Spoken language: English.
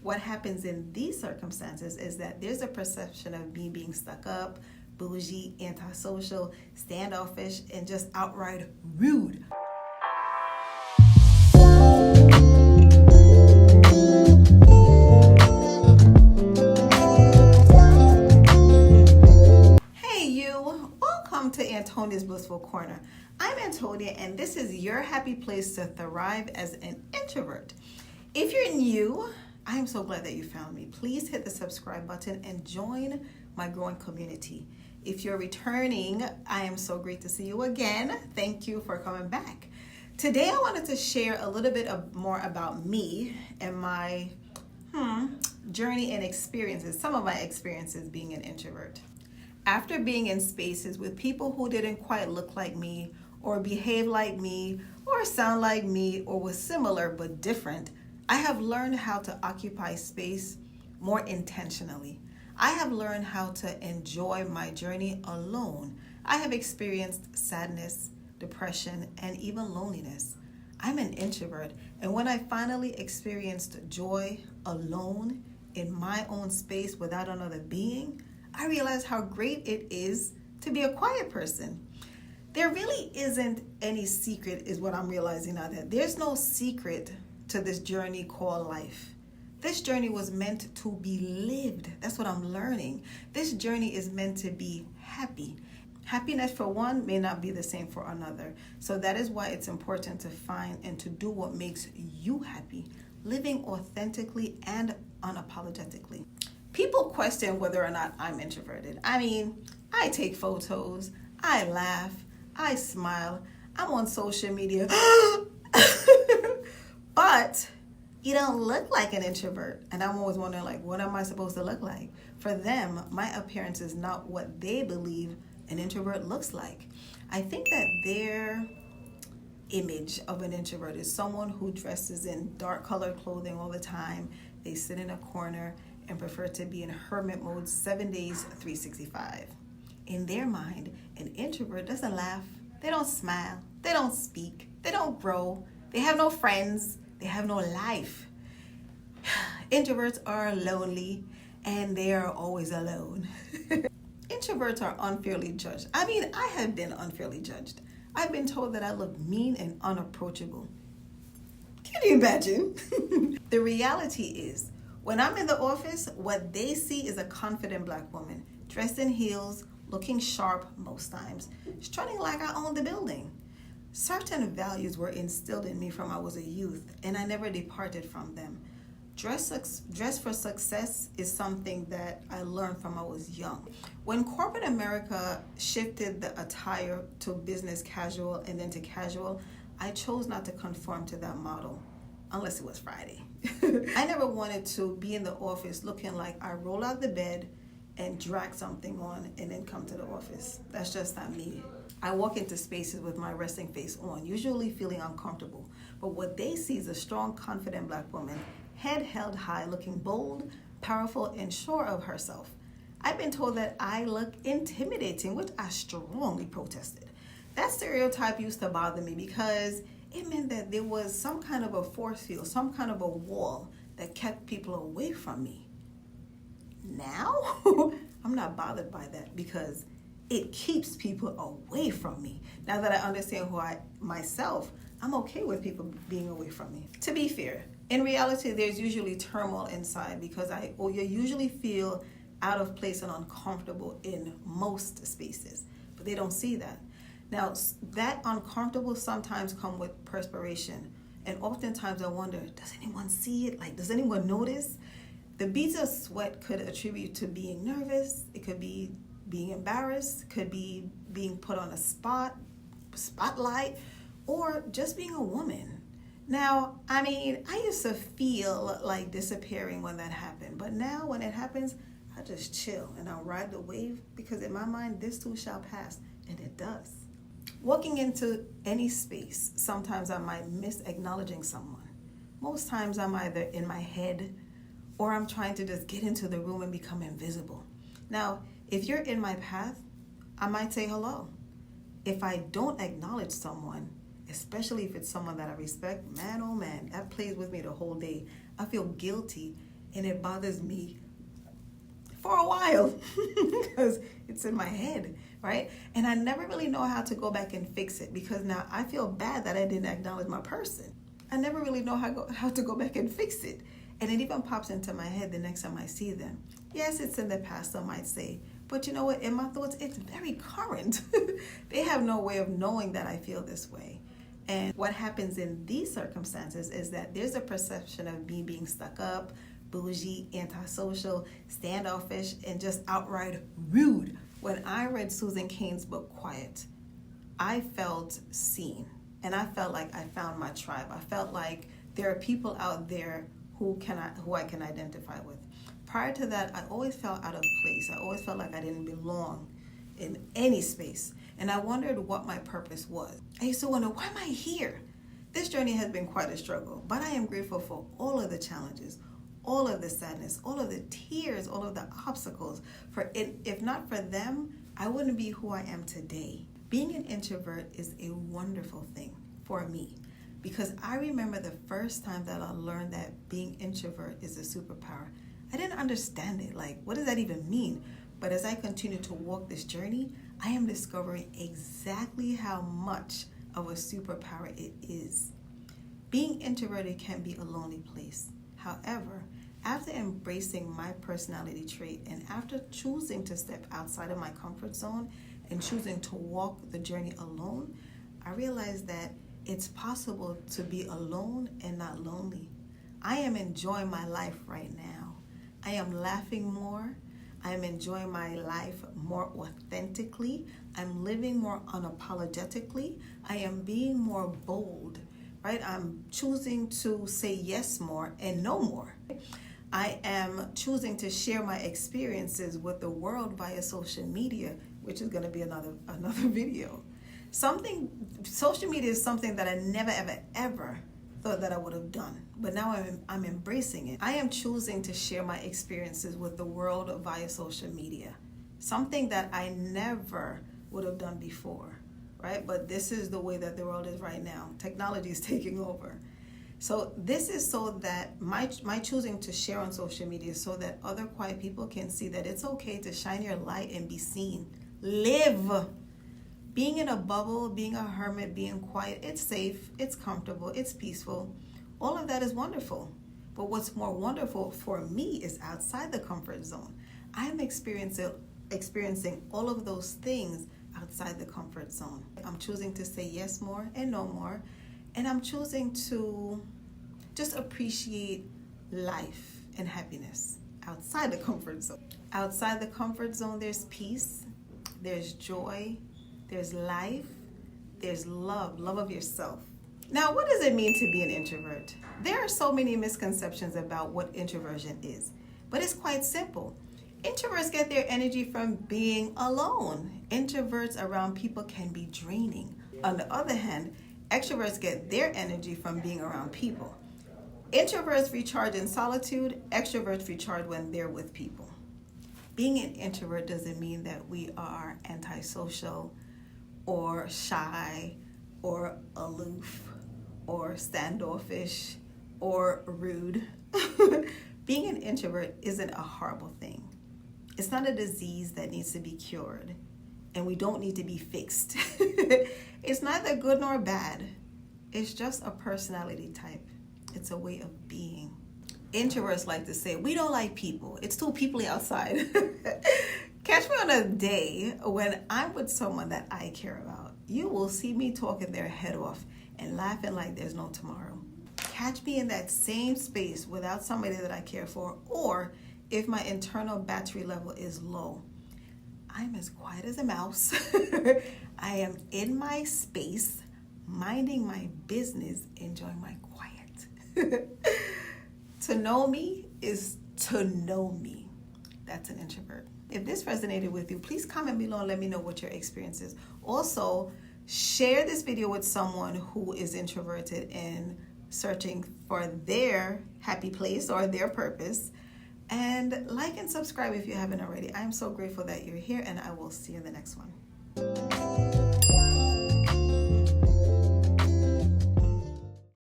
What happens in these circumstances is that there's a perception of me being stuck up, bougie, antisocial, standoffish, and just outright rude. Hey you, welcome to Antonia's Blissful Corner. I'm Antonia and this is your happy place to thrive as an introvert. If you're new, I am so glad that you found me. Please hit the subscribe button and join my growing community. If you're returning, I am so great to see you again. Thank you for coming back. Today I wanted to share a little bit more about me and my journey and experiences, some of my experiences being an introvert. After being in spaces with people who didn't quite look like me or behave like me or sound like me or was similar but different, I have learned how to occupy space more intentionally. I have learned how to enjoy my journey alone. I have experienced sadness, depression, and even loneliness. I'm an introvert, and when I finally experienced joy alone in my own space without another being, I realized how great it is to be a quiet person. There really isn't any secret, is what I'm realizing now, that there's no secret to this journey called life. This journey was meant to be lived. That's what I'm learning. This journey is meant to be happy. Happiness for one may not be the same for another. So that is why it's important to find and to do what makes you happy, living authentically and unapologetically. People question whether or not I'm introverted. I mean, I take photos, I laugh, I smile, I'm on social media. But you don't look like an introvert. And I'm always wondering, what am I supposed to look like? For them, my appearance is not what they believe an introvert looks like. I think that their image of an introvert is someone who dresses in dark colored clothing all the time. They sit in a corner and prefer to be in hermit mode 7 days, 365. In their mind, an introvert doesn't laugh, they don't smile, they don't speak, they don't grow, they have no friends, they have no life. Introverts are lonely and they are always alone. Introverts are unfairly judged. I mean, I have been unfairly judged. I've been told that I look mean and unapproachable. Can you imagine? The reality is, when I'm in the office, what they see is a confident black woman, dressed in heels, looking sharp most times, strutting like I own the building. Certain values were instilled in me from I was a youth, and I never departed from them. Dress for success is something that I learned from I was young. When corporate America shifted the attire to business casual and then to casual, I chose not to conform to that model, unless it was Friday. I never wanted to be in the office looking like I roll out the bed and drag something on and then come to the office. That's just not me. I walk into spaces with my resting face on, usually feeling uncomfortable. But what they see is a strong, confident black woman, head held high, looking bold, powerful, and sure of herself. I've been told that I look intimidating, which I strongly protested. That stereotype used to bother me because it meant that there was some kind of a force field, some kind of a wall that kept people away from me. Now, I'm not bothered by that because it keeps people away from me. Now that I understand myself, I'm okay with people being away from me. To be fair, in reality, there's usually turmoil inside because you usually feel out of place and uncomfortable in most spaces, but they don't see that. Now, that uncomfortable sometimes come with perspiration, and oftentimes I wonder, does anyone see it? Does anyone notice? The beads of sweat could attribute to being nervous. It could be being embarrassed, could be being put on a spotlight, or just being a woman. Now, I mean, I used to feel like disappearing when that happened, but now when it happens, I just chill and I'll ride the wave because in my mind, this too shall pass, and it does. Walking into any space, sometimes I might miss acknowledging someone. Most times I'm either in my head or I'm trying to just get into the room and become invisible. Now, if you're in my path, I might say hello. If I don't acknowledge someone, especially if it's someone that I respect, man, oh man, that plays with me the whole day. I feel guilty and it bothers me for a while because it's in my head, right? And I never really know how to go back and fix it because now I feel bad that I didn't acknowledge my person. I never really know how to go back and fix it. And it even pops into my head the next time I see them. Yes, it's in the past, some might say. But you know what? In my thoughts, it's very current. They have no way of knowing that I feel this way. And what happens in these circumstances is that there's a perception of me being stuck up, bougie, antisocial, standoffish, and just outright rude. When I read Susan Cain's book, Quiet, I felt seen. And I felt like I found my tribe. I felt like there are people out there who I can identify with. Prior to that, I always felt out of place. I always felt like I didn't belong in any space. And I wondered what my purpose was. I used to wonder, why am I here? This journey has been quite a struggle, but I am grateful for all of the challenges, all of the sadness, all of the tears, all of the obstacles. If not for them, I wouldn't be who I am today. Being an introvert is a wonderful thing for me because I remember the first time that I learned that being introvert is a superpower. I didn't understand it. Like, what does that even mean? But as I continue to walk this journey, I am discovering exactly how much of a superpower it is. Being introverted can be a lonely place. However, after embracing my personality trait and after choosing to step outside of my comfort zone and choosing to walk the journey alone, I realized that it's possible to be alone and not lonely. I am enjoying my life right now. I am laughing more. I am enjoying my life more authentically. I'm living more unapologetically. I am being more bold, right? I'm choosing to say yes more and no more. I am choosing to share my experiences with the world via social media, which is going to be another video. Social media is something that I never, ever thought that I would have done, but now I'm embracing it. I am choosing to share my experiences with the world via social media, something that I never would have done before, right? But this is the way that the world is right now. Technology is taking over. So this is so that my choosing to share on social media is so that other quiet people can see that it's okay to shine your light and be seen. Live. Being in a bubble, being a hermit, being quiet, it's safe, it's comfortable, it's peaceful. All of that is wonderful. But what's more wonderful for me is outside the comfort zone. I'm experiencing all of those things outside the comfort zone. I'm choosing to say yes more and no more. And I'm choosing to just appreciate life and happiness outside the comfort zone. Outside the comfort zone, there's peace, there's joy, there's life, there's love of yourself. Now, what does it mean to be an introvert? There are so many misconceptions about what introversion is, but it's quite simple. Introverts get their energy from being alone. Introverts around people can be draining. On the other hand, extroverts get their energy from being around people. Introverts recharge in solitude, extroverts recharge when they're with people. Being an introvert doesn't mean that we are antisocial or shy or aloof or standoffish or rude. Being an introvert isn't a horrible thing. It's not a disease that needs to be cured, and we don't need to be fixed. It's neither good nor bad. It's just a personality type. It's a way of being. Introverts like to say, we don't like people. It's too peoply outside. Catch me on a day when I'm with someone that I care about. You will see me talking their head off and laughing like there's no tomorrow. Catch me in that same space without somebody that I care for, or if my internal battery level is low. I'm as quiet as a mouse. I am in my space, minding my business, enjoying my quiet. To know me is to know me. That's an introvert. If this resonated with you, please comment below and let me know what your experience is. Also, share this video with someone who is introverted and searching for their happy place or their purpose. And like and subscribe if you haven't already. I am so grateful that you're here, and I will see you in the next one.